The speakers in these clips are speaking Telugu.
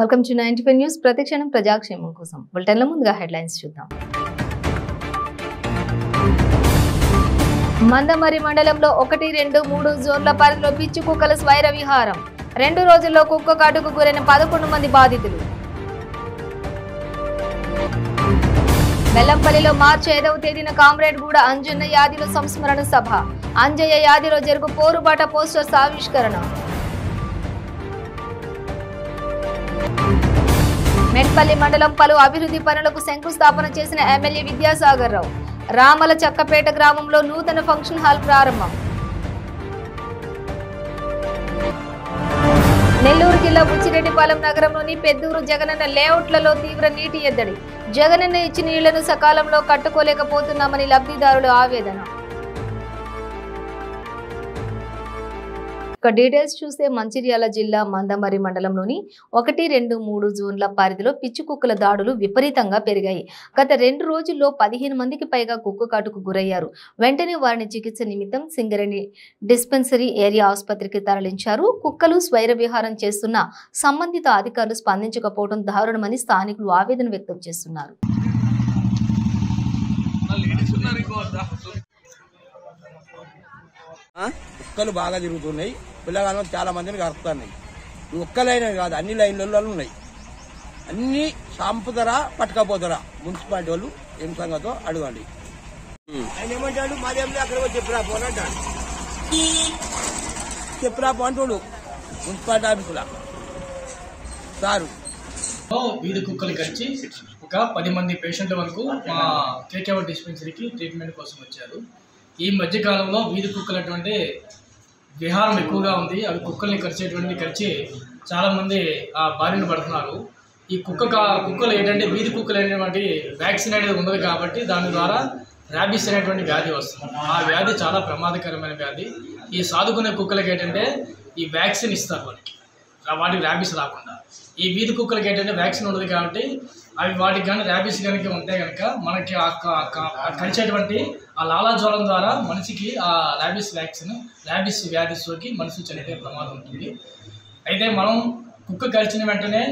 Welcome to 95 news. ప్రతిక్షణం ప్రజాక్షేమం కోసం బులెటిన్ల ముందుగా హెడ్లైన్స్ చూద్దాం. మందమరి మండలంలో 1, 2, 3 జోన్ల పరిధిలో పిచ్చి కుక్కల స్వైర విహారం. 2 రోజుల్లో కుక్క కాటుకు గురైన 11 మంది బాధితులు. బెల్లంపల్లిలో మార్చి 5వ తేదీన కామ్రేడ్ గూడ అంజన్న యాదిలో సంస్మరణ సభ. అంజయ్య యాదిలో జరుగు పోరుబాట పోస్టర్స్ ఆవిష్కరణ. మెట్పల్లి మండలం పలు అభివృద్ధి పనులకు శంకుస్థాపన చేసిన ఎమ్మెల్యే విద్యాసాగర్ రావు. రామల చక్కపేట గ్రామంలో నూతన ఫంక్షన్ హాల్ ప్రారంభం. నెల్లూరు జిల్లా బుచ్చిరెడ్డిపాలెం నగరంలోని పెద్దూరు జగనన్న లేఅవుట్లలో తీవ్ర నీటి ఎద్దడి. జగనన్న ఇచ్చిన నీళ్లను సకాలంలో కట్టుకోలేకపోతున్నామని లబ్ధిదారులు ఆవేదన. డీటెయిల్స్ చూస్తే మంచిర్యాల జిల్లా మందమరి మండలంలోని 1, 2, 3 జోన్ల పరిధిలో పిచ్చి కుక్కల దాడులు విపరీతంగా పెరిగాయి. గత 2 రోజుల్లో 15 మందికి పైగా కుక్క కాటుకు గురయ్యారు. వెంటనే వారిని చికిత్స నిమిత్తం సింగరేణి డిస్పెన్సరీ ఏరియా ఆసుపత్రికి తరలించారు. కుక్కలు స్వైర విహారం చేస్తున్న సంబంధిత అధికారులు స్పందించకపోవడం దారుణమని స్థానికులు ఆవేదన వ్యక్తం చేస్తున్నారు. కుక్కలు బాగా తిరుగుతున్నాయి. పిల్లగాళ్ళు చాలా మందిని కరుపుతున్నాయి. ఒక్క లైన్ కాదు, అన్ని లైన్లలో ఉన్నాయి. అన్ని సంపుతారా పట్టుకపోతారా? మున్సిపాలిటీ వాళ్ళు ఏం సంగతో అడగండి. ఆయన ఏమంటాడు, మాదేమి అక్కడ చెప్పిరా పోను అంటాడు. చెప్పిరా పో అంటాడు మున్సిపాలిటీ ఆఫీసులో సారు. వీధి కుక్కలు కచ్చి ఒక 10 మంది పేషెంట్ల వరకు మా కేకేఆర్ డిస్పెన్సరీకి ట్రీట్మెంట్ కోసం వచ్చారు. ఈ మధ్యకాలంలో వీధి కుక్కలు అటువంటి విహారం ఎక్కువగా ఉంది. అవి కుక్కల్ని కరిచి చాలామంది బారిన పడుతున్నారు. ఈ కుక్కలు ఏంటంటే వీధి కుక్కలు అనేటువంటి వ్యాక్సిన్ అనేది ఉండదు కాబట్టి దాని ద్వారా ర్యాబీస్ అనేటువంటి వ్యాధి వస్తుంది. ఆ వ్యాధి చాలా ప్రమాదకరమైన వ్యాధి. ఈ సాదుకునే కుక్కలకి ఏంటంటే ఈ వ్యాక్సిన్ ఇస్తారు వాటికి ర్యాబీస్ రాకుండా. ఈ వీధి కుక్కలకి ఏంటంటే వ్యాక్సిన్ ఉండదు కాబట్టి అవి వాటికి కానీ ర్యాబీస్ కనుక ఉంటే కనుక మనకి కరిచేటువంటి ఆ లాలాజ్వరం ద్వారా మనిషికి ఆ ర్యాబీస్ వ్యాధి సోకి మనిషి చనిపోయే ప్రమాదం ఉంటుంది. అయితే మనం కుక్క కరిచిన వెంటనే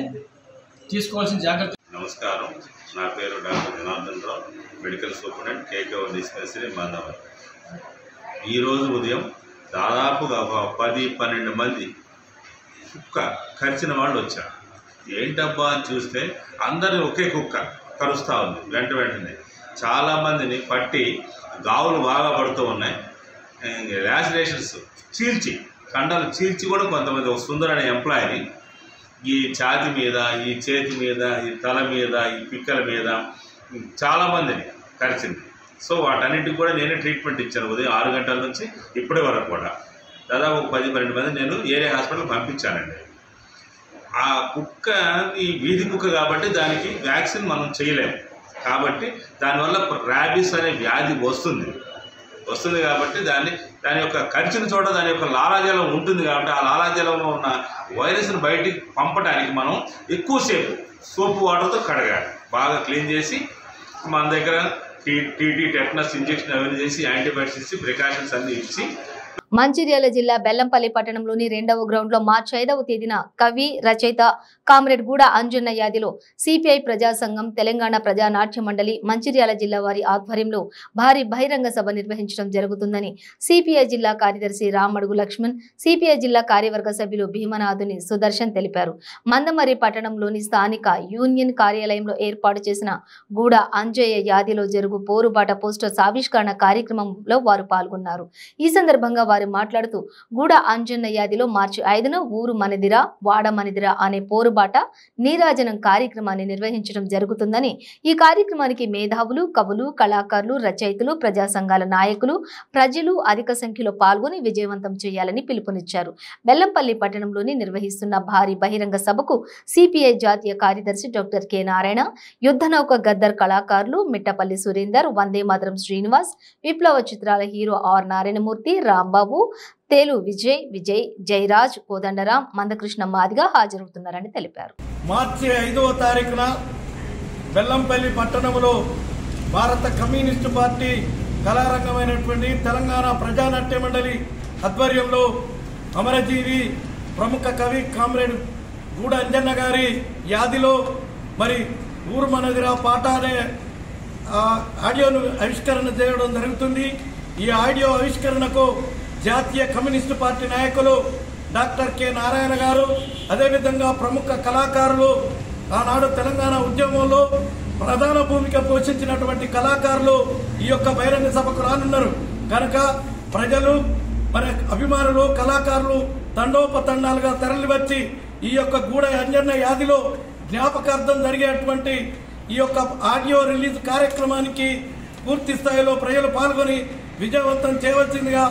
తీసుకోవాల్సిన జాగ్రత్త. నమస్కారం, నా పేరు doctor Janardhan Rao, medical superintendent KKR dispensary Mandamarri. ఈరోజు ఉదయం దాదాపుగా 10-12 మంది కుక్క కరిచిన వాళ్ళు వచ్చారు. ఏంటబ్బా అని చూస్తే అందరినీ ఒకే కుక్క కరుస్తూ ఉంది. వెంటనే చాలామందిని పట్టి గావులు బాగా పడుతూ ఉన్నాయి. ల్యాసినేషన్స్ కండలు చీల్చి కూడా కొంతమంది ఒక సుందర్ అనే ఎంప్లాయీని ఈ ఛాతి మీద, ఈ చేతి మీద, ఈ తల మీద, ఈ పిక్కల మీద చాలామందిని కరిచింది. సో వాటన్నింటికి కూడా నేనే ట్రీట్మెంట్ ఇచ్చాను. ఉదయం 6 గంటల నుంచి ఇప్పటి వరకు కూడా దాదాపు 10-12 మంది నేను ఏరియా హాస్పిటల్కి పంపించానండి. ఆ కుక్క ఈ వీధి కుక్క కాబట్టి దానికి వ్యాక్సిన్ మనం చేయలేము. కాబట్టి దానివల్ల ర్యాబీస్ అనే వ్యాధి వస్తుంది కాబట్టి దాని యొక్క కరిచిన చోట దాని యొక్క లాలాజలం ఉంటుంది కాబట్టి ఆ లాలాజలంలో ఉన్న వైరస్ని బయటికి పంపడానికి మనం ఎక్కువసేపు సోపు వాటర్తో కడగాలి. బాగా క్లీన్ చేసి మన దగ్గర టీటీ టెటనస్ ఇంజెక్షన్ అవన్నీ చేసి యాంటీబయాటిక్స్ ఇచ్చి ప్రికాషన్స్ అన్నీ ఇచ్చి. మంచిర్యాల జిల్లా బెల్లంపల్లి పట్టణంలోని 2వ గ్రౌండ్ లో మార్చి 5వ తేదీన కవి రచయిత కామ్రేడ్ గూడ అంజన్న యాదిలో సిపిఐ ప్రజా సంఘం, తెలంగాణ ప్రజా నాట్య మండలి, మంచిర్యాల జిల్లా వారి ఆధ్వర్యంలో భారీ బహిరంగ సభ నిర్వహించడం జరుగుతుందని సిపిఐ జిల్లా కార్యదర్శి రామడుగు లక్ష్మణ్, సిపిఐ జిల్లా కార్యవర్గ సభ్యులు భీమనాథుని సుదర్శన్ తెలిపారు. మందమరి పట్టణంలోని స్థానిక యూనియన్ కార్యాలయంలో ఏర్పాటు చేసిన గూడ అంజయ్య యాదిలో జరుగు పోరుబాట పోస్టర్స్ ఆవిష్కరణ కార్యక్రమంలో వారు పాల్గొన్నారు. ఈ సందర్భంగా వారు మాట్లాడుతూ గూడ అంజన్న యాదిలో మార్చి 5న ఊరు మనదిరా వాడ మనదిరా అనే పోరుబాట నీరాజనం కార్యక్రమాన్ని నిర్వహించడం జరుగుతుందని, ఈ కార్యక్రమానికి మేధావులు, కవులు, కళాకారులు, రచయితలు, ప్రజా సంఘాల నాయకులు, ప్రజలు అధిక సంఖ్యలో పాల్గొని విజయవంతం చేయాలని పిలుపునిచ్చారు. బెల్లంపల్లి పట్టణంలోని నిర్వహిస్తున్న భారీ బహిరంగ సభకు సిపిఐ జాతీయ కార్యదర్శి డాక్టర్ కె నారాయణ, యుద్ధనౌక గద్దర్ కళాకారులు మిట్టపల్లి సురేందర్, వందే మాతరం శ్రీనివాస్, విప్లవ చిత్రాల హీరో ఆర్ నారాయణమూర్తి, రాంబాబు, తేలు విజయ్, జయరాజ్, కోదండరాం, మందకృష్ణ మాదిగా హాజరవుతున్నారని తెలిపారు. మార్చి 5వ తారీఖున బెల్లంపల్లి పట్టణంలో భారత కమ్యూనిస్టు పార్టీ కళారంగమైనటువంటి తెలంగాణ ప్రజానాట్య మండలి ఆధ్వర్యంలో అమరజీవి ప్రముఖ కవి కామ్రేడ్ గూడ అంజన్న గారి యాదిలో మరి ఊరు మనదిరా పాట అనే ఆడియోను ఆవిష్కరణ చేయడం జరుగుతుంది. ఈ ఆడియో ఆవిష్కరణకు జాతీయ కమ్యూనిస్టు పార్టీ నాయకులు డాక్టర్ కె నారాయణ గారు, అదేవిధంగా ప్రముఖ కళాకారులు, ఆనాడు తెలంగాణ ఉద్యమంలో ప్రధాన భూమిక పోషించినటువంటి కళాకారులు ఈ యొక్క బహిరంగ సభకు రానున్నారు. కనుక ప్రజలు మరి అభిమానులు కళాకారులు తండోపతండాలుగా తరలివచ్చి ఈ యొక్క గూడ అంజన్న యాదిలో జ్ఞాపకార్థం జరిగేటువంటి ఈ యొక్క ఆడియో రిలీజ్ కార్యక్రమానికి పూర్తి స్థాయిలో ప్రజలు పాల్గొని విజయవంతం చేయవలసిందిగా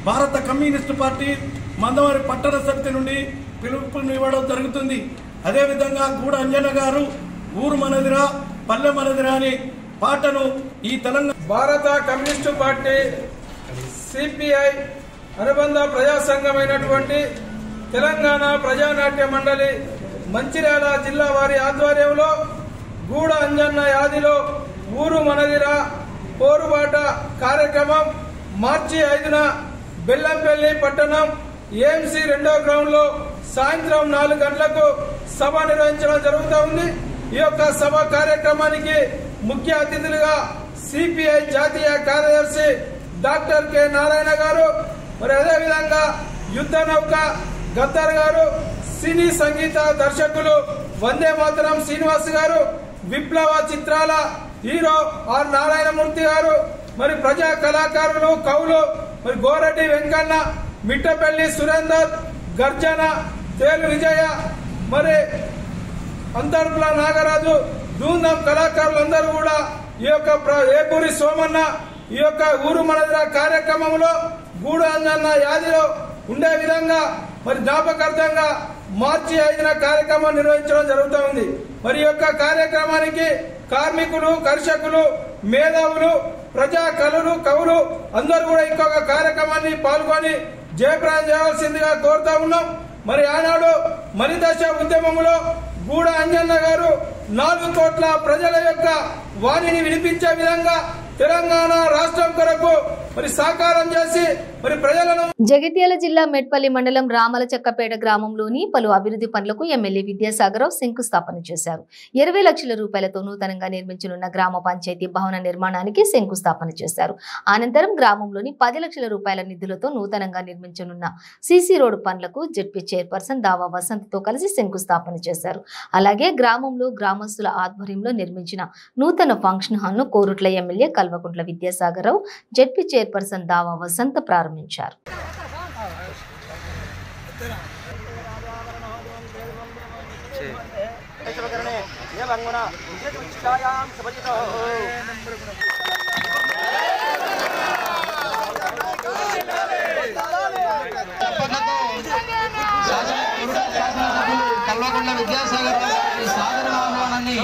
భారత కమ్యూనిస్టు పార్టీ మందమరి పట్టణ సమితి నుండి పిలుపునివ్వడం జరుగుతుంది. అదేవిధంగా గూడ అంజన్న గారు ఊరు మనదిరా పల్లె మనదిరా అని పాటను ఈ తెలంగాణ భారత కమ్యూనిస్టు పార్టీ సిపిఐ అనుబంధ ప్రజా సంఘమైనటువంటి తెలంగాణ ప్రజానాట్య మండలి మంచిర్యాల జిల్లా వారి ఆధ్వర్యంలో గూడ అంజన్న యాదిలో ఊరు మనదిరా పోరుబాట కార్యక్రమం మార్చి 5న బెల్లంపల్లి పట్టణం ఏఎంసీ 2వ గ్రౌండ్ లో సాయంత్రం 4 గంటలకు సభ నిర్వహించడం జరుగుతూ ఉంది. ఈ యొక్క సభ కార్యక్రమానికి ముఖ్య అతిథులుగా సిపిఐ జాతీయ కార్యదర్శి డాక్టర్ కె నారాయణ గారు, మరి అదేవిధంగా యుద్ధ నౌక గద్దర్ గారు, సినీ సంగీత దర్శకులు వందే మాతరం శ్రీనివాస్ గారు, విప్లవ చిత్రాల హీరో ఆర్ నారాయణమూర్తి గారు, మరి ప్రజా కళాకారులు కవులు మరి గోరెడ్డి వెంకన్న, మిట్టపల్లి సురేందర్, గర్జన, తేలు విజయ, మరి అంతర్పుల నాగరాజు, ధూంధాం కళాకారులందరూ కూడా ఈ యొక్క ఏపూరి సోమన్న ఈ యొక్క ఊరు మనదిరా కార్యక్రమంలో గూడ అంజన్న యాదిలో ఉండే విధంగా మరి జ్ఞాపకార్థంగా మార్చి 5న కార్యక్రమం నిర్వహించడం జరుగుతూ ఉంది. మరి ఈ యొక్క కార్యక్రమానికి కార్మికులు, కర్షకులు, మేధావులు, ప్రజా కవులు అందరూ కూడా ఇంకొక కార్యక్రమాన్ని పాల్గొని జయప్రదం చేయవలసిందిగా కోరుతా ఉన్నాం. మరి ఆనాడు మలిదశ ఉద్యమంలో గూడ అంజన్న గారు 4 కోట్ల ప్రజల యొక్క వాణిని వినిపించే విధంగా తెలంగాణ రాష్ట్రం కొరకు మరి సాకారం చేసి మరి ప్రజలను జగిత్యాల జిల్లా మెట్పల్లి మండలం రామలచక్కపేట గ్రామంలోని పలు అభివృద్ధి పనులకు ఎమ్మెల్యే విద్యాసాగర్ శంకుస్థాపన చేశారు. 20 లక్షల రూపాయలతో నూతనంగా నిర్మించనున్న గ్రామ పంచాయతీ భవన నిర్మాణానికి శంకుస్థాపన చేశారు. అనంతరం గ్రామంలోని 10 లక్షల రూపాయల నిధులతో నూతనంగా నిర్మించనున్న సీసీ రోడ్డు పనులకు జెడ్పీ చైర్పర్సన్ దావా వసంతతో కలిసి శంకుస్థాపన చేశారు. అలాగే గ్రామంలో గ్రామస్తుల ఆధ్వర్యంలో నిర్మించిన నూతన ఫంక్షన్ హాల్ ను Korutla MLA Kalvakuntla Vidyasagar ZP chairperson Dava వసంత ప్రారంభించారు. కల్వకుంట్ల విద్యాసాగర్ సాదర ఆహ్వానాన్ని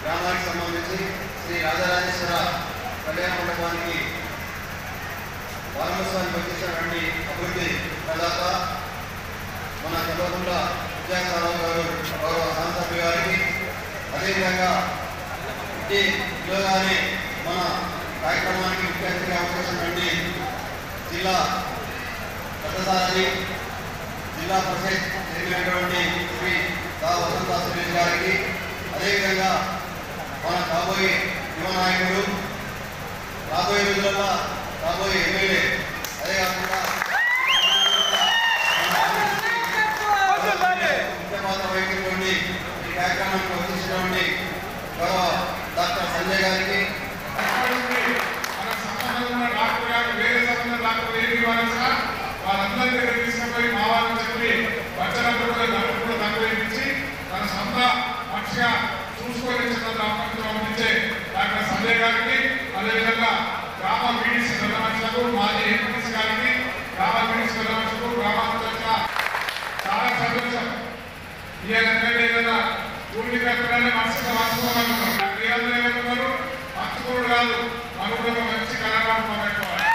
గ్రామానికి సంబంధించి శ్రీ రాజరాజేశ్వర కళ్యాణ మండపానికి వారణోత్సవానికి వచ్చేసినటువంటి అభివృద్ధి ప్రదాత మన కల్వకుంట్ల విద్యాసాగర్ గారు గౌరవ శాసనసభ్యులు గారికి, అదేవిధంగా ఇటీవలనే మన కార్యక్రమానికి ముఖ్య అతిథిగా వచ్చేసినటువంటి జిల్లా రథసారథి జిల్లా పరిషత్ చైర్మన్ శ్రీ దా వసంత సురేష్ గారికి, అదేవిధంగా మన కాబోయే యువ నాయకుడు, రాబోయే రోజులలో రాబోయే ఎమ్మెల్యే, అదే కాకుండా ముఖ్య పాత్ర వహించినటువంటి ఈ కార్యక్రమానికి వచ్చేసినటువంటి గౌరవ డాక్టర్ సంజయ్ గారికి, వాళ్ళందరి దగ్గర తీసుకుపోయి మా వాళ్ళని చెప్పి వచ్చినప్పుడు కూడా తగ్గించి తన సొంత మనిషిగా చూసుకొని పంపించే డాక్టర్ సంజయ్ గారికి, అదేవిధంగా గ్రామ బీడీసీ సదస్సులకు మాజీ ఎంపీసీ గారికి, ఏదైనా ఊరికి కట్టడాన్ని మనసుగా మార్చుకోవాలనుకున్నాం. మీరందరూ ఏమంటున్నారు? మార్చుకోవడం కాదు, మనం కూడా మంచి కళాకారులు పెట్టుకోవాలి.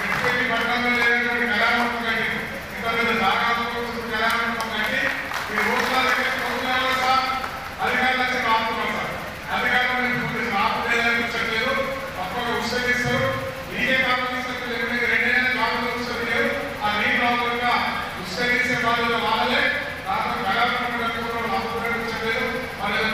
ఎటువంటి పట్టణంలో లేనటువంటి కళామంటం కండి, ఇంత పెద్ద దాఖలు కళామంటం కండి, ఈ రోజుల దగ్గర ప్రభుత్వాలు సార్ అధికారులు వచ్చి ఆపుతున్నారు సార్. అధికారులు ఆపులేదు, తప్పగా ఉత్సవిస్తారు. మీకే కావాల్సిన 2 కావాలని ఉత్సవించారు. ఆ నీటి లోపల ఉత్సవించే వాళ్ళు వాళ్ళే దాంట్లో కళాకారులు ఉత్సవించారు. వాళ్ళు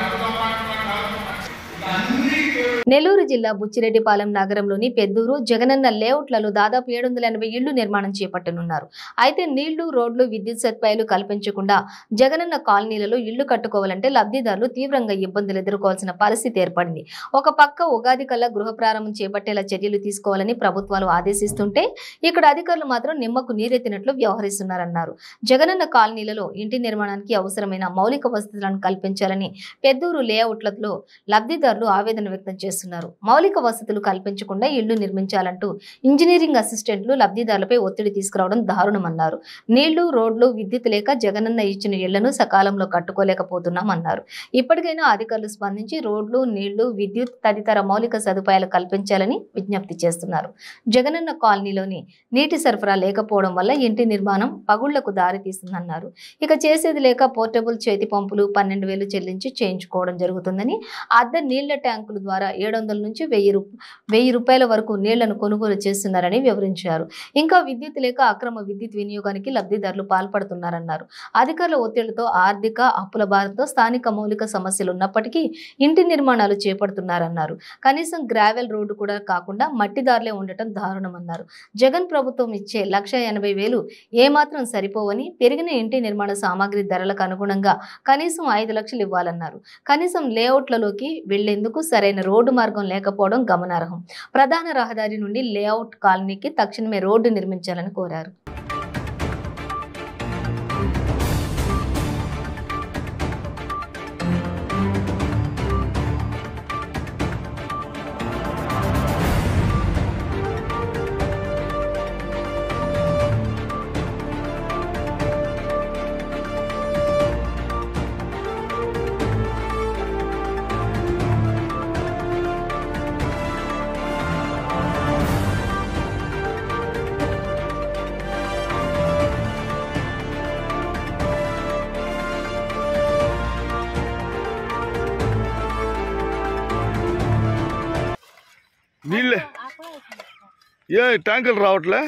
నెల్లూరు జిల్లా బుచ్చిరెడ్డిపాలెం నగరంలోని పెద్దూరు జగనన్న లేఅవుట్లలో దాదాపు 780 ఇళ్లు నిర్మాణం చేపట్టనున్నారు. అయితే నీళ్లు, రోడ్లు, విద్యుత్ సదుపాయాలు కల్పించకుండా జగనన్న కాలనీలలో ఇళ్లు కట్టుకోవాలంటే లబ్ధిదారులు తీవ్రంగా ఇబ్బందులు ఎదుర్కోవాల్సిన పరిస్థితి ఏర్పడింది. ఒక పక్క ఉగాది కల్లా గృహ ప్రారంభం చేపట్టేలా చర్యలు తీసుకోవాలని ప్రభుత్వాలు ఆదేశిస్తుంటే ఇక్కడ అధికారులు మాత్రం నిమ్మకు నీరెత్తినట్లు వ్యవహరిస్తున్నారన్నారు. జగనన్న కాలనీలలో ఇంటి నిర్మాణానికి అవసరమైన మౌలిక వసతులను కల్పించాలని పెద్దూరు లేఅవుట్లలో లబ్ధిదారులు ఆవేదన వ్యక్తం చేస్తున్నారు. మౌలిక వసతులు కల్పించకుండా ఇళ్లు నిర్మించాలంటూ ఇంజనీరింగ్ అసిస్టెంట్లు లబ్ధిదారులపై ఒత్తిడి తీసుకురావడం దారుణమన్నారు. నీళ్లు, రోడ్లు, విద్యుత్ లేక జగనన్న ఇచ్చిన ఇళ్లను సకాలంలో కట్టుకోలేకపోతున్నామన్నారు. ఇప్పటికైనా అధికారులు స్పందించి రోడ్లు, నీళ్లు, విద్యుత్ తదితర మౌలిక సదుపాయాలు కల్పించాలని విజ్ఞప్తి చేస్తున్నారు. జగనన్న కాలనీలోని నీటి సరఫరా లేకపోవడం వల్ల ఇంటి నిర్మాణం పగుళ్లకు దారితీస్తుందన్నారు. ఇక చేసేది లేక పోర్టబుల్ చేతి పంపులు 12,000 చెల్లించి చేయించుకోవడం జరుగుతుందని, అద్దె నీళ్ల ట్యాంకుల ద్వారా 700 నుంచి 1000 రూపాయల వరకు నీళ్లను కొనుగోలు చేస్తున్నారని వివరించారు. ఇంకా విద్యుత్ లేక అక్రమ విద్యుత్ వినియోగానికి లబ్ధిదారులు పాల్పడుతున్నారన్నారు. అధికారుల ఒత్తిడితో ఆర్థిక అప్పుల భారంతో స్థానిక మౌలిక సమస్యలు ఉన్నప్పటికీ ఇంటి నిర్మాణాలు చేపడుతున్నారన్నారు. కనీసం గ్రావెల్ రోడ్డు కూడా కాకుండా మట్టిదారులే ఉండటం దారుణమన్నారు. జగన్ ప్రభుత్వం ఇచ్చే 1,80,000 ఏమాత్రం సరిపోవని, పెరిగిన ఇంటి నిర్మాణ సామాగ్రి ధరలకు అనుగుణంగా కనీసం 5 లక్షలు ఇవ్వాలన్నారు. కనీసం లేఅవుట్లలోకి వెళ్లేందుకు సరైన రోడ్డు మార్గం లేకపోవడం గమనార్హం. ప్రధాన రహదారి నుండి లేఅవుట్ కాలనీకి తక్షణమే రోడ్డు నిర్మించాలని కోరారు. నీళ్ళే ట్యాంకులు రావట్లే,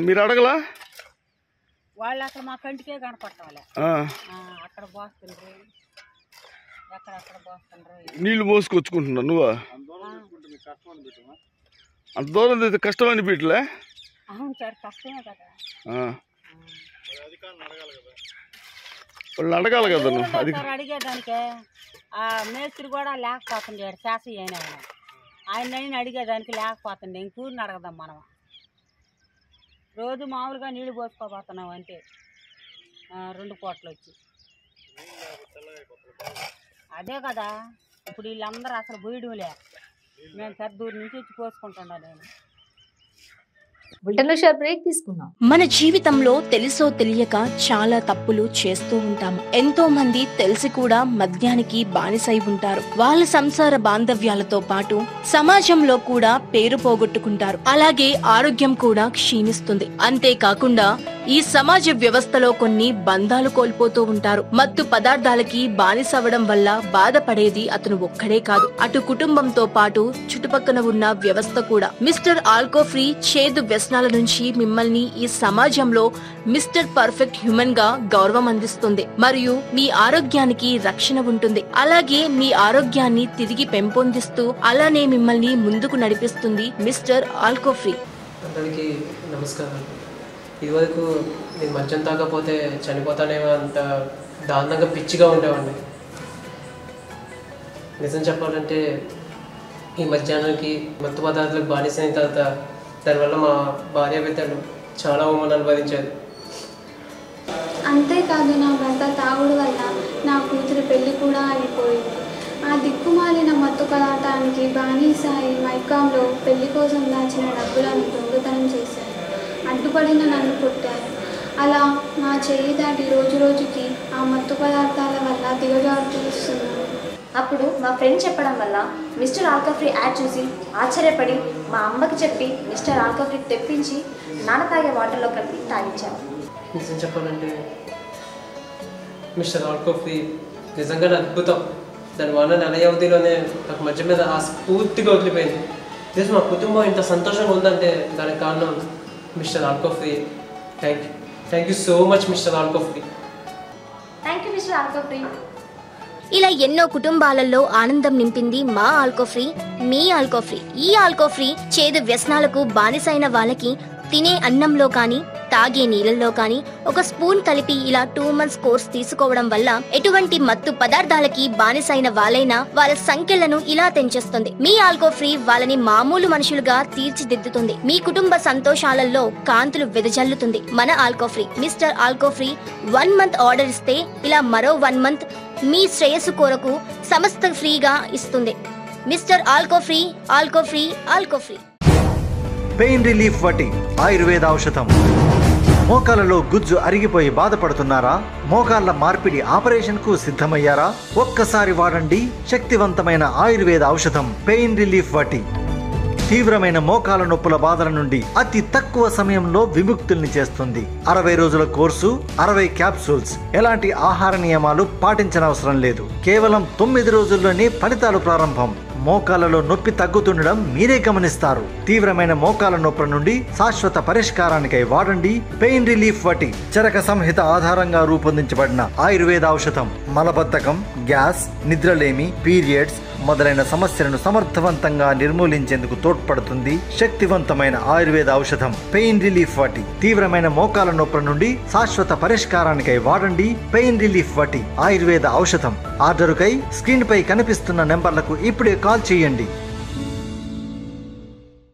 మీరు అడగలా? వాళ్ళు అక్కడ మా కంటికే కనపట్టాలి, అక్కడ పోస్తుండ్రు, ఎక్కడక్కడ పోస్తుండ్రు. నీళ్లు మోసుకొచ్చుకుంటున్నా నువ్వా? అంత దూరం అయితే కష్టం అనిపించలే? అవును సార్, కష్టమే కదా. వాళ్ళు అడగాలి కదా నువ్వు. అది అడిగేదానికే ఆ మేస్త్రి కూడా లేకపోతుంది, శాసీ అయిన ఆయన అడిగేదానికి లేకపోతుంది. ఇంకూరిని అడగదాం మనం. రోజు మామూలుగా నీళ్ళు పోసుకోబోతున్నాం అంటే 2 పూటలు వచ్చి. అదే కదా ఇప్పుడు వీళ్ళందరూ అసలు బోయడంలే, మేము పెద్ద నుంచి వచ్చి పోసుకుంటున్నా. నేను మన జీవితంలో తెలుసో తెలియక చాలా తప్పులు చేస్తూ ఉంటాము. ఎంతో మంది తెలిసి కూడా మద్యానికి బానిసై ఉంటారు. వాళ్ళ సంసార బాంధవ్యాలతో పాటు సమాజంలో కూడా పేరు పోగొట్టుకుంటారు. అలాగే ఆరోగ్యం కూడా క్షీణిస్తుంది. అంతేకాకుండా ఈ సమాజ వ్యవస్థలో కొన్ని బంధాలు కోల్పోతూ ఉంటారు. మత్తు పదార్థాలకి బానిసవడం వల్ల బాధపడేది అతను ఒక్కడే కాదు, అటు కుటుంబంతో పాటు చుట్టుపక్కన ఉన్న వ్యవస్థ కూడా. మిస్టర్ ఆల్కో ఫ్రీ చేదు వ్యసనాల నుంచి మిమ్మల్ని ఈ సమాజంలో మిస్టర్ పర్ఫెక్ట్ హ్యూమన్ గా గౌరవం అందిస్తుంది మరియు మీ ఆరోగ్యానికి రక్షణ ఉంటుంది. అలాగే మీ ఆరోగ్యాన్ని తిరిగి పెంపొందిస్తూ అలానే మిమ్మల్ని ముందుకు నడిపిస్తుంది మిస్టర్ ఆల్కో ఫ్రీ. అందరికీ నమస్కారం. ఇదివరకు నేను మద్యం తాగకపోతే చనిపోతానేమో అంత దారుణంగా పిచ్చిగా ఉండేవాడిని. నిజం చెప్పాలంటే ఈ మధ్యాహ్నానికి మత్తు పదార్థాలకు బానిసైన తర్వాత దానివల్ల మా భార్య బిడ్డలు చాలా అవమానాలు భరించారు. అంతేకాదు నా భర్త తాగుడు వల్ల నా కూతురు పెళ్లి కూడా అయిపోయింది. ఆ దిక్కుమాలిన మత్తు పదార్థానికి బానిసాయి మైకాంలో పెళ్లి కోసం దాచిన డబ్బులను దొంగతనం చేశారు. అడ్డుపడిన నన్ను కొట్టారు. అలా నా చెయ్యి దాటి రోజు రోజుకి ఆ మత్తు పదార్థాల వల్ల దిగజారుతున్నాను. అప్పుడు మా ఫ్రెండ్ చెప్పడం వల్ల మిస్టర్ ఆల్కఫ్రీ యాడ్ చూసి ఆశ్చర్యపడి మా అమ్మకి చెప్పి మిస్టర్ ఆల్కఫ్రీ తెప్పించి నాన్న తాగే వాటర్లో కలిపి తాగించాము. నిజం చెప్పాలంటే మిస్టర్ ఆల్కఫ్రీ నిజంగా అద్భుతం. దానివల్ల నెల వ్యవధిలోనే నాకు మధ్య మీద ఆశ పూర్తిగా వదిలిపోయింది. ప్లీజ్ మా కుటుంబం ఇంత సంతోషంగా ఉందంటే దానికి కారణం mister Alcofree. Thank you so much mister Alcofree. Thank you mister Alcofree. ఇలా ఎన్నో కుటుంబాలలో ఆనందం నింపింది మా ఆల్కోఫ్రీ, మీ ఆల్కోఫ్రీ. ఈ ఆల్కోఫ్రీ చేదు వ్యసనాలకు బానిసైన వాళ్ళకి తినే అన్నంలో కానీ తాగే నీళ్ళల్లో కానీ ఒక స్పూన్ కలిపి ఇలా 2 months కోర్స్ తీసుకోవడం వల్ల ఎటువంటి మత్తు పదార్థాలకి బానిసైన వాళ్ళైనా వాళ్ళ సంఖ్యలను ఇలా తెంచేస్తుంది. మీ ఆల్కోఫ్రీ వాళ్ళని మామూలు మనుషులుగా తీర్చిదిద్దుతుంది. మీ కుటుంబ సంతోషాలలో కాంతులు వెదజల్లుతుంది. మన ఆల్కోఫ్రీ మిస్టర్ ఆల్కోఫ్రీ 1 month ఆర్డర్ ఇస్తే ఇలా మరో 1 month మీ శ్రేయస్సు కొరకు సమస్త ఫ్రీగా ఇస్తుంది. మిస్టర్ ఆల్కోఫ్రీ, ఆల్కోఫ్రీ, ఆల్కోఫ్రీ. పెయిన్ రిలీఫ్ వటి ఆయుర్వేద ఔషధం. మోకాలలో గుజ్జు అరిగిపోయి బాధపడుతున్నారా? మోకాళ్ళ మార్పిడి ఆపరేషన్ కు సిద్ధమయ్యారా? ఒక్కసారి వాడండి శక్తివంతమైన ఆయుర్వేద ఔషధం పెయిన్ రిలీఫ్ వటి. తీవ్రమైన మోకాల నొప్పుల బాధల నుండి అతి తక్కువ సమయంలో విముక్తుల్ని చేస్తుంది. 60 రోజుల కోర్సు, 60 క్యాప్సూల్స్. ఎలాంటి ఆహార నియమాలు పాటించనవసరం లేదు. కేవలం 9 రోజుల్లోనే ఫలితాలు ప్రారంభం. మోకాలలో నొప్పి తగ్గుతుండడం మీరే గమనిస్తారు. తీవ్రమైన మోకాల నొప్పుల నుండి శాశ్వత పరిష్కారానికై వాడండి పెయిన్ రిలీఫ్ వటి. చరక సంహిత ఆధారంగా రూపొందించబడిన ఆయుర్వేద ఔషధం మలబద్ధకం, గ్యాస్, నిద్రలేమి, పీరియడ్స్ మొదలైన సమస్యలను సమర్థవంతంగా నిర్మూలించేందుకు తోడ్పడుతుంది. శక్తివంతమైన ఆయుర్వేద ఔషధం పెయిన్ రిలీఫ్ వటి. తీవ్రమైన మోకాల నొప్పుల నుండి శాశ్వత పరిష్కారానికై వాడండి పెయిన్ రిలీఫ్ వటి ఆయుర్వేద ఔషధం. ఆర్డరుకై స్క్రీన్ పై కనిపిస్తున్న నెంబర్లకు ఇప్పుడే కాల్ చేయండి.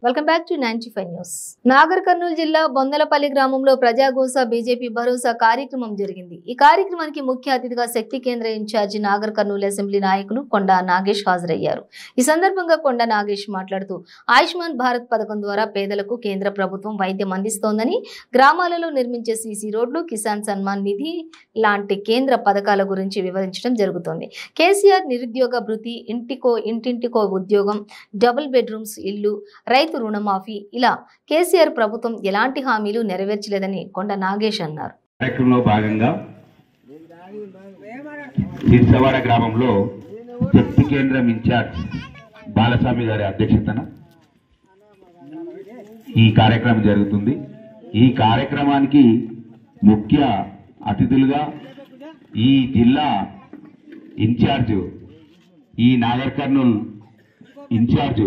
Welcome back to 95 news. Nagar Kurnool జిల్లా బొందలపల్లి గ్రామంలో ప్రజాగోస బీజేపీ భరోసా కార్యక్రమం జరిగింది. ఈ కార్యక్రమానికి ముఖ్య అతిథిగా శక్తి కేంద్ర ఇన్ఛార్జి నాగర్ కర్నూలు అసెంబ్లీ నాయకులు కొండా నాగేష్ హాజరయ్యారు. ఈ సందర్భంగా కొండా నాగేష్ మాట్లాడుతూ ఆయుష్మాన్ భారత్ పథకం ద్వారా పేదలకు కేంద్ర ప్రభుత్వం వైద్యం అందిస్తోందని, గ్రామాలలో నిర్మించే సీసీ రోడ్లు, కిసాన్ సన్మాన్ నిధి లాంటి కేంద్ర పథకాల గురించి వివరించడం జరుగుతోంది. కేసీఆర్ నిరుద్యోగ భృతి, ఇంటింటికో ఉద్యోగం, డబుల్ బెడ్రూమ్స్ ఇల్లు, రైతు రుణమాఫీ, ఇలా కేసీఆర్ ప్రభుత్వం ఎలాంటి హామీలు నెరవేర్చలేదని కొండ నాగేష్ అన్నారు. కార్యక్రమంలో భాగంగా సిర్సవాడ గ్రామంలో శక్తి కేంద్రం ఇన్ఛార్జ్ బాలస్వామి గారి అధ్యక్షతన ఈ కార్యక్రమం జరుగుతుంది. ఈ కార్యక్రమానికి ముఖ్య అతిథులుగా ఈ జిల్లా ఇన్ఛార్జ్, ఈ నాగర్ కర్నూల్ ఇన్ఛార్జ్,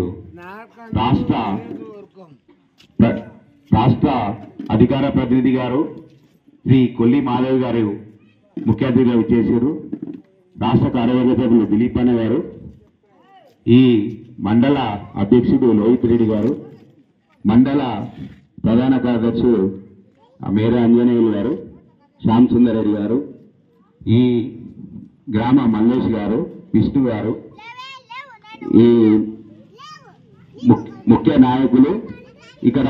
రాష్ట్ర అధికార ప్రతినిధి గారు శ్రీ కొల్లి మాధవ్ గారు ముఖ్య అతిథిగా విచ్చేశారు. రాష్ట్ర కార్యవర్గ సభ్యులు దిలీప్ అన్న గారు, ఈ మండల అధ్యక్షుడు లోహిత్ రెడ్డి గారు, మండల ప్రధాన కార్యదర్శులు మేర అంజనేయులు గారు, శ్యామ్ సుందర్ రెడ్డి గారు, ఈ గ్రామ మల్లేష్ గారు, విష్ణు గారు, ఈ ముఖ్య నాయకులు, ఇక్కడ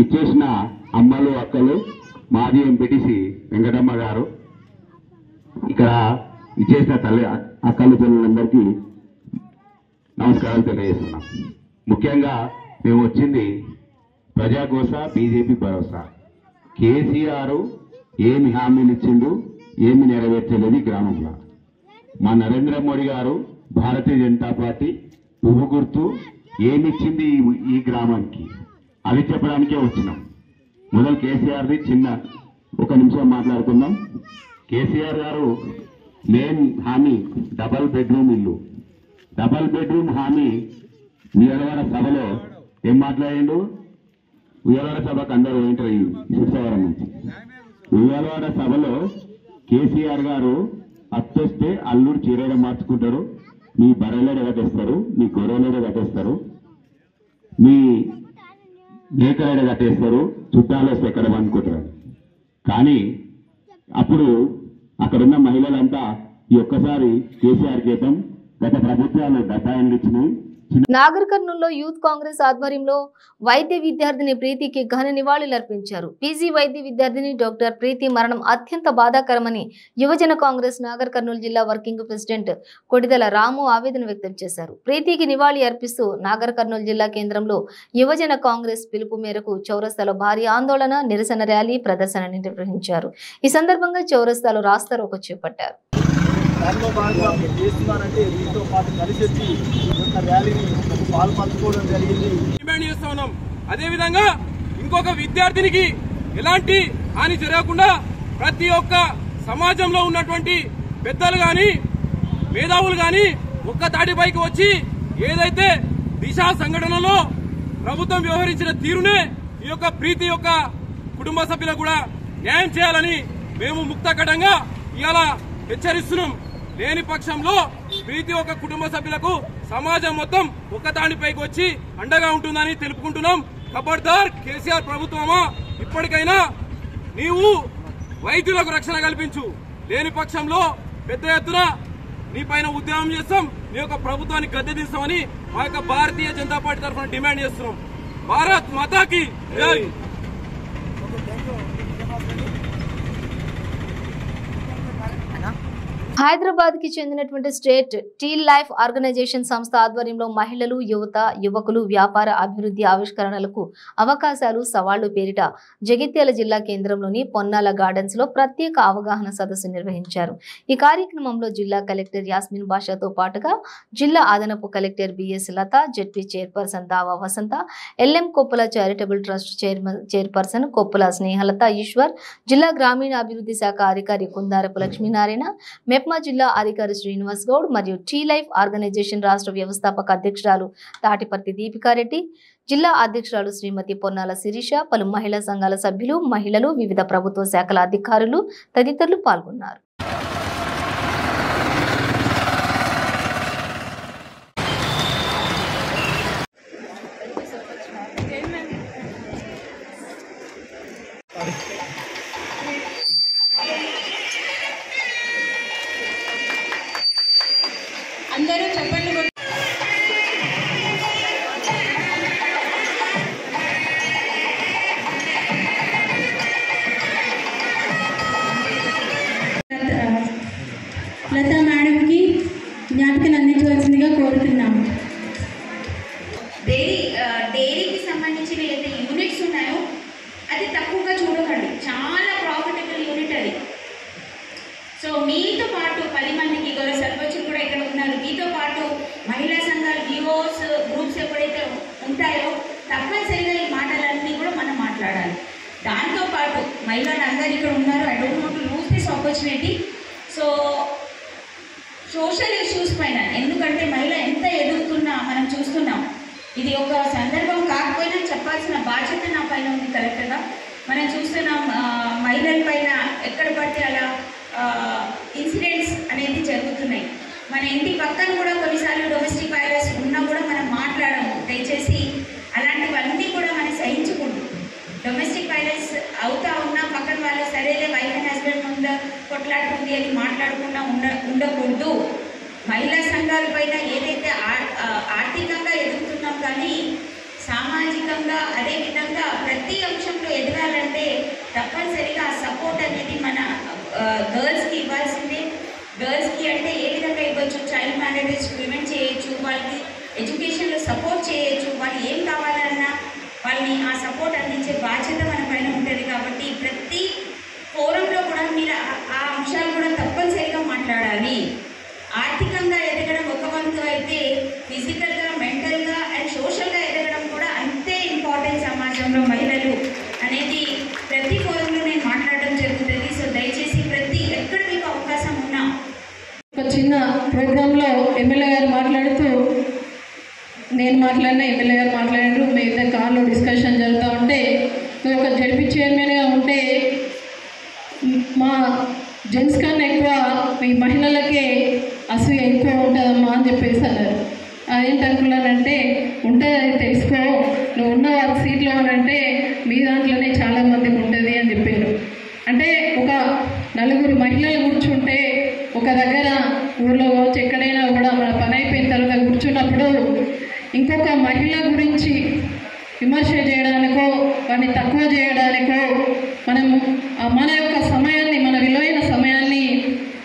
ఇచ్చేసిన అమ్మలు, అక్కలు, మాజీ ఎంపీటీసీ వెంకటమ్మ గారు, ఇక్కడ ఇచ్చేసిన తల్లి అక్కలు చెల్లెలందరికీ నమస్కారాలు తెలియజేస్తున్నాం. ముఖ్యంగా మేము వచ్చింది ప్రజాగోస బీజేపీ భరోసా. కేసీఆర్ ఏమి హామీలు ఇచ్చిండు, ఏమి నెరవేర్చలేదు గ్రామంలో. మా నరేంద్ర మోడీ గారు భారతీయ జనతా పార్టీ పువ్వు గుర్తు ఏమిచ్చింది ఈ గ్రామానికి, అది చెప్పడానికే వచ్చినాం. మొదలు కేసీఆర్ది చిన్న 1 నిమిషం మాట్లాడుకుందాం. కేసీఆర్ గారు మెయిన్ హామీ డబల్ బెడ్రూమ్ ఇల్లు. డబల్ బెడ్రూమ్ హామీ ఉయ్యాలవాడ సభలో ఏం మాట్లాడిండు? ఉయ్యాలవాడ సభకు అందరూ ఏంటారు ఈ శిక్షవరం నుంచి. ఉయ్యాలవాడ సభలో కేసీఆర్ గారు అత్తొస్తే అల్లుడు చీరేడ మార్చుకుంటారు, మీ బర్రెలేడ కట్టేస్తారు, మీ గొర్రెలేడ కట్టేస్తారు, మీ మేకలేడ కట్టేస్తారు, చుట్టాలు వస్తే ఎక్కడ అనుకుంటారు. కానీ అప్పుడు అక్కడున్న మహిళలంతా ఈ ఒక్కసారి కేసీఆర్ గీతం గత ప్రభుత్వాలు 70 ఏళ్ళు ఇచ్చినాయి, నాగర్ కర్నూలులో యూత్ కాంగ్రెస్ ఆధ్వర్యంలో వైద్య విద్యార్థిని ప్రీతికి ఘన నివాళులర్పించారు. పీజీ వైద్య విద్యార్థిని డాక్టర్ ప్రీతి మరణం అత్యంత బాధాకరమని యువజన కాంగ్రెస్ నాగర్ కర్నూలు జిల్లా వర్కింగ్ ప్రెసిడెంట్ కొడిదల రాము ఆవేదన వ్యక్తం చేశారు. ప్రీతికి నివాళి అర్పిస్తూ నాగర్ కర్నూలు జిల్లా కేంద్రంలో యువజన కాంగ్రెస్ పిలుపు మేరకు చౌరస్తాలో భారీ ఆందోళన, నిరసన ర్యాలీ, ప్రదర్శన నిర్వహించారు. ఈ సందర్భంగా చౌరస్తాలో రాస్తారోకో చేపట్టారు. దానిలో భాగంగా మీరు చేస్తున్నారంటే వీటితో పాటు కలిసి వచ్చి ర్యాలీని పాల్పంచుకోవడం జరిగింది. డిమాండ్ చేస్తా ఉన్నాం. అదేవిధంగా ఇంకొక విద్యార్థినికి ఎలాంటి హాని జరగకుండా ప్రతి ఒక్క సమాజంలో ఉన్నటువంటి పెద్దలు గాని మేధావులు గాని ఒక్క తాటిపైకి వచ్చి ఏదైతే దిశ సంఘటనలో ప్రభుత్వం వ్యవహరించిన తీరునే ఈ యొక్క ప్రీతి యొక్క కుటుంబ సభ్యులకు కూడా న్యాయం చేయాలని మేము ముక్తకటంగా ఇవాళ హెచ్చరిస్తున్నాం. లేని పక్షంలో ప్రీతి ఒక కుటుంబ సభ్యులకు సమాజం మొత్తం ఒక తాడిపైకి వచ్చి అండగా ఉంటుందని తెలుపుకుంటున్నాం. ఖబర్దార్ కేసీఆర్ ప్రభుత్వమా, ఇప్పటికైనా నీవు వైద్యులకు రక్షణ కల్పించు. లేని పక్షంలో పెద్ద ఎత్తున నీ పైన ఉద్యమం చేస్తాం, నీ యొక్క ప్రభుత్వాన్ని గద్దె తీస్తామని మా యొక్క భారతీయ జనతా పార్టీ తరఫున డిమాండ్ చేస్తున్నాం. భారత్ మాతాకి జై. హైదరాబాద్ కి చెందినటువంటి స్టేట్ టీల్ లైఫ్ ఆర్గనైజేషన్ సంస్థ ఆధ్వర్యంలో మహిళలు, యువత, యువకులు వ్యాపార అభివృద్ధి ఆవిష్కరణలకు అవకాశాలు, సవాళ్లు పేరిట జగిత్యాల జిల్లా కేంద్రంలోని పొన్నాల గార్డెన్స్ లో ప్రత్యేక అవగాహన సదస్సు నిర్వహించారు. ఈ కార్యక్రమంలో జిల్లా కలెక్టర్ యాస్మిన్ బాషాతో పాటుగా జిల్లా అదనపు collector BS Latha, ZP chairperson Dava Vasantha, LM Koppula charitable trust chairperson Koppula Snehalatha Eshwar, జిల్లా గ్రామీణాభివృద్ధి శాఖ అధికారి కుందారపు లక్ష్మీనారాయణ, మెప్మా జిల్లా అధికారి శ్రీనివాస్ గౌడ్ మరియు టీ లైఫ్ ఆర్గనైజేషన్ రాష్ట్ర వ్యవస్థాపక అధ్యక్షురాలు తాటిపర్తి దీపికారెడ్డి, జిల్లా అధ్యక్షురాలు శ్రీమతి పొన్నాల శిరీష, పలు మహిళా సంఘాల సభ్యులు, మహిళలు, వివిధ ప్రభుత్వ శాఖల అధికారులు తదితరులు పాల్గొన్నారు. అందరూ చెప్పండి. లతా మేడంకి జ్ఞాపికలు అందించవలసిందిగా కోరుతున్నాము. డైరీకి సంబంధించిన ఏదైతే యూనిట్స్ ఉన్నాయో అది తక్కువగా చూడకండి, చాలా ప్రాఫిటబుల్ యూనిట్ అది. సో మీతో పాటు 10 మందికి గౌరవ సర్పంచులు కూడా ఇక్కడ ఉన్నారు, మీతో పాటు మహిళా సంఘాలు, వివోస్ గ్రూప్స్ ఎప్పుడైతే ఉంటాయో తప్పనిసరిగా ఈ మాటలన్నీ కూడా మనం మాట్లాడాలి. దాంతోపాటు మహిళలు అందరూ ఇక్కడ ఉన్నారు. I don't want to lose this opportunity. So social issues పైన, ఎందుకంటే మహిళ ఎంత ఎదుగుతున్నా మనం చూస్తున్నాం. ఇది ఒక సందర్భం కాకపోయినా చెప్పాల్సిన బాధ్యత నా పైన ఉంది కరెక్ట్గా. మనం చూస్తున్నాం మహిళల పైన ఎక్కడ పడితే అలా ఇన్సిడెంట్స్ అనేది జరుగుతున్నాయి. మన ఇంటి పక్కన కూడా కొన్నిసార్లు డొమెస్టిక్ వైలెన్స్ ఉన్నా కూడా మనం మాట్లాడము. దయచేసి అలాంటివన్నీ కూడా మనం సహించుకుంటాం. డొమెస్టిక్ వైలెన్స్ అవుతా ఉన్నా పక్కన వాళ్ళు సరేలే వైఫ్ అండ్ హస్బెండ్ ముందు కొట్లాడుతుంది అని మాట్లాడకుండా ఉండకూడదు. మహిళా సంఘాల పైన ఏదైతే ఆర్థికంగా ఎదుగుతున్నాం కానీ సామాజికంగా అదేవిధంగా ప్రతి అంశంలో ఎదగాలంటే తప్పనిసరిగా సపోర్ట్ అనేది మన గర్ల్స్కి ఇవ్వాల్సిందే. గర్ల్స్కి అంటే ఏ విధంగా ఇవ్వచ్చు? చైల్డ్ మ్యారేజెస్ ప్రివెంట్ చేయొచ్చు, వాళ్ళకి ఎడ్యుకేషన్లో సపోర్ట్ చేయొచ్చు, వాళ్ళు ఏం కావాలన్నా వాళ్ళని ఆ సపోర్ట్ అందించే బాధ్యత మన పైన ఉంటుంది. కాబట్టి ప్రతి ఫోరంలో కూడా మీరు ఆ అంశాలు కూడా తప్పనిసరిగా మాట్లాడాలి. ఆర్థికంగా ఎదగడం ఒక వంతు అయితే ఫిజికల్గా, మెంటల్గా అండ్ సోషల్గా ఎదగడం కూడా అంతే ఇంపార్టెంట్ సమాజంలో మహిళలు అనేది ప్రతి ఫోరంలో నేను మాట్లాడడం జరుగుతుంది. సో దయచేసి ప్రతి ఎక్కడ మీకు అవకాశం ఉన్నా ఒక చిన్న ప్రోగ్రాంలో ఎమ్మెల్యే గారు మాట్లాడుతూ, నేను మాట్లాడినా ఎమ్మెల్యే గారు మాట్లాడారు, మిగతా కార్లో డిస్కషన్ జరుగుతూ ఉంటే ఒక జడ్పీ చైర్మన్గా ఉంటే మా జెంట్స్ కన్నా ఎక్కువ మీ మహిళలకే అసూయ ఎక్కువ ఉంటుందమ్మా అని చెప్పేసి అన్నారు. అదేంటనుకున్నానంటే ఉంటుంది, అది తెలుసుకో, నువ్వు ఉన్న వాళ్ళ సీట్లో అంటే మీ దాంట్లోనే చాలామందికి ఉంటుంది అని చెప్పారు. అంటే ఒక నలుగురు మహిళలు కూర్చుంటే ఒక దగ్గర ఊళ్ళో ఎక్కడైనా కూడా మన పని అయిపోయిన తర్వాత కూర్చున్నప్పుడు ఇంకొక మహిళ గురించి విమర్శ చేయడానికో వారిని తక్కువ చేయడానికో మనము మన యొక్క సమయాన్ని, మన విలువైన సమయాన్ని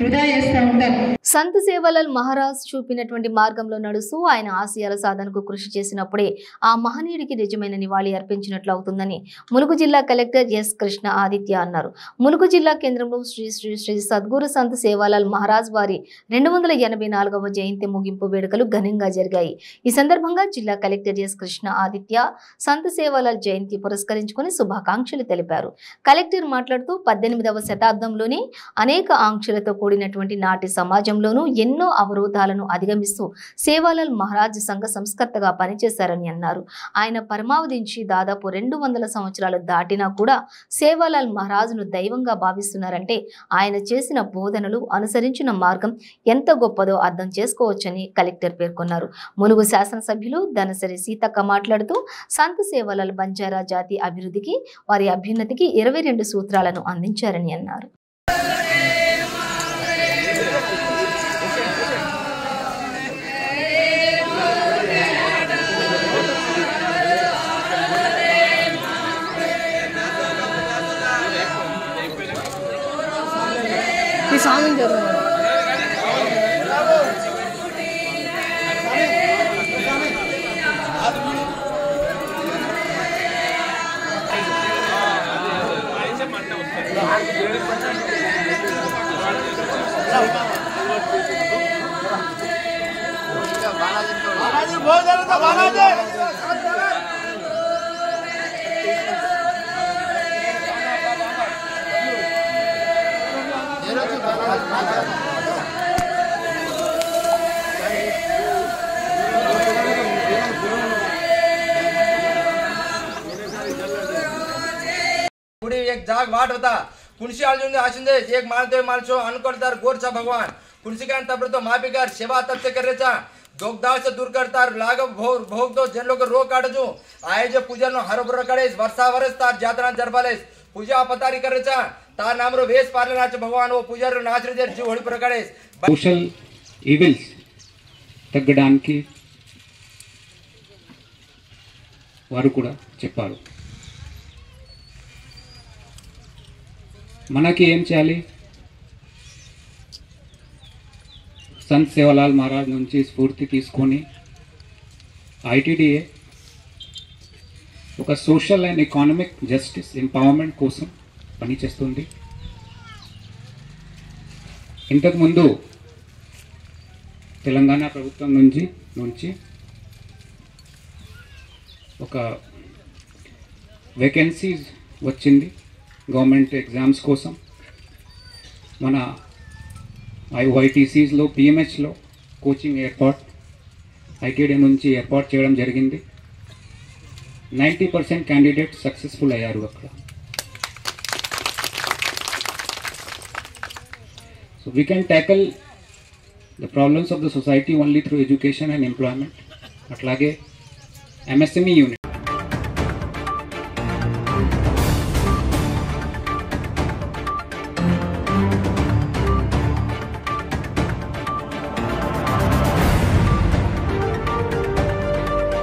వృధా చేస్తూ ఉంటాం. సంత్ సేవాలాల్ మహారాజ్ చూపినటువంటి మార్గంలో నడుస్తూ ఆయన ఆశయాల సాధనకు కృషి చేసినప్పుడే ఆ మహనీయుడికి నిజమైన నివాళి అర్పించినట్లు అవుతుందని ములుగు జిల్లా కలెక్టర్ ఎస్ కృష్ణ ఆదిత్య అన్నారు. ములుగు జిల్లా కేంద్రంలో శ్రీ శ్రీ శ్రీ సద్గురు సంత్ సేవాలాల్ మహారాజ్ వారి 284వ జయంతి ముగింపు వేడుకలు ఘనంగా జరిగాయి. ఈ సందర్భంగా జిల్లా కలెక్టర్ ఎస్ కృష్ణ ఆదిత్య సంత్ సేవాలాల్ జయంతి పురస్కరించుకుని శుభాకాంక్షలు తెలిపారు. కలెక్టర్ మాట్లాడుతూ 18వ శతాబ్దంలోనే అనేక ఆంక్షలతో కూడినటువంటి నాటి సమాజంలోనూ ఎన్నో అవరోధాలను అధిగమిస్తూ సేవాలాల్ మహారాజ్ సంఘ సంస్కర్తగా పనిచేశారని అన్నారు. ఆయన పరమావధించి దాదాపు 200 సంవత్సరాలు దాటినా కూడా సేవాలాల్ మహారాజును దైవంగా భావిస్తున్నారంటే ఆయన చేసిన బోధనలు, అనుసరించిన మార్గం ఎంత గొప్పదో అర్థం చేసుకోవచ్చని కలెక్టర్ పేర్కొన్నారు. ములుగు శాసనసభ్యులు ధనసరి సీతక్క మాట్లాడుతూ సంత్ సేవాలాల్ బంజారా జాతి అభివృద్ధికి, వారి అభ్యున్నతికి 22 సూత్రాలను అందించారని అన్నారు. స్వామి एक जाग वाट होता कुणसी अर्जुन आशिंदे एक मानते मानसो अनुकरतार गोरचा भगवान कुणसी कान तब्रतो मापिकार सेवा तब से करेचा दोगदार से दूर करतार लाग भोग तो जन लोग रो काटजू आए जो पूजा नो हरभर करेस वर्षा वरस तार जात्रा जरबालेस पूजा पतारी करेचा तार नामरो वेश पालनाच भगवान वो पूजा रो नाचरे जर जीव होळी प्रकारेस सोशल ఈవిల్స్ తగ్గడానికి వారు కూడా చెప్పారు. మనకి ఏం చేయాలి? సంత్ సేవాలాల్ మహారాజ్ నుంచి స్ఫూర్తి తీసుకొని ఐటీడీఏ ఒక social and economic justice empowerment కోసం పనిచేస్తుంది. ఇంతకుముందు తెలంగాణ ప్రభుత్వం నుంచి ఒక వేకెన్సీస్ వచ్చింది గవర్నమెంట్ ఎగ్జామ్స్ కోసం. మన ఐఓఐటీసీస్లో పిఎంహెచ్లో కోచింగ్ ఏర్పాటు ఐటీడీ నుంచి ఏర్పాటు చేయడం జరిగింది. 90% క్యాండిడేట్ సక్సెస్ఫుల్ అయ్యారు అక్కడ. So we can ట్యాకల్ the problems of the society only through education and employment. అట్లాగే MSME unit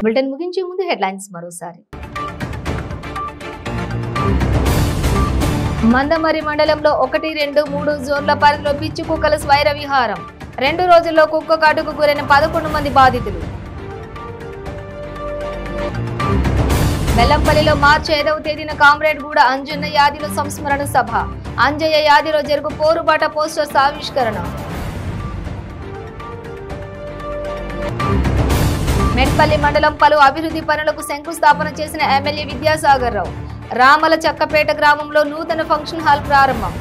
బులెటిన్ ముగించే ముందు హెడ్లైన్స్ మరోసారి. మందమరి మండలంలో 1, 2, 3 జోన్ల పరిధిలో పిచ్చి కుక్కల స్వైర విహారం. 2 రోజుల్లో కుక్క కాటుకు గురైన 11 మంది బాధితులు. బెల్లంపల్లిలో మార్చి 5వ తేదీన కామ్రేడ్ గూడ అంజన్న యాదిలో సంస్మరణ సభ. అంజయ్య యాదిలో జరుగు పోరుబాట పోస్టర్స్ ఆవిష్కరణ. మెట్పల్లి మండలం పలు అభివృద్ధి పనులకు శంకుస్థాపన చేసిన ఎమ్మెల్యే విద్యాసాగర్ రావు. రామల చక్కపేట గ్రామంలో నూతన ఫంక్షన్ హాల్ ప్రారంభం.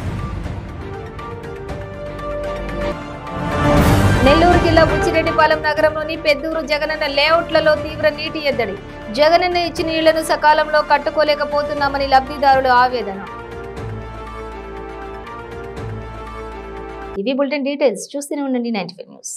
నెల్లూరు జిల్లా బుచ్చిరెడ్డిపాలెం నగరంలోని పెద్దూరు జగనన్న లేఅవుట్లలో తీవ్ర నీటి ఎద్దడి. జగనన్న ఇచ్చిన నీళ్లను సకాలంలో కట్టుకోలేకపోతున్నామని లబ్ధిదారుల ఆవేదన. ఇవి బులెటిన్ డీటెయిల్స్. చూస్తూనే ఉండండి 95 న్యూస్.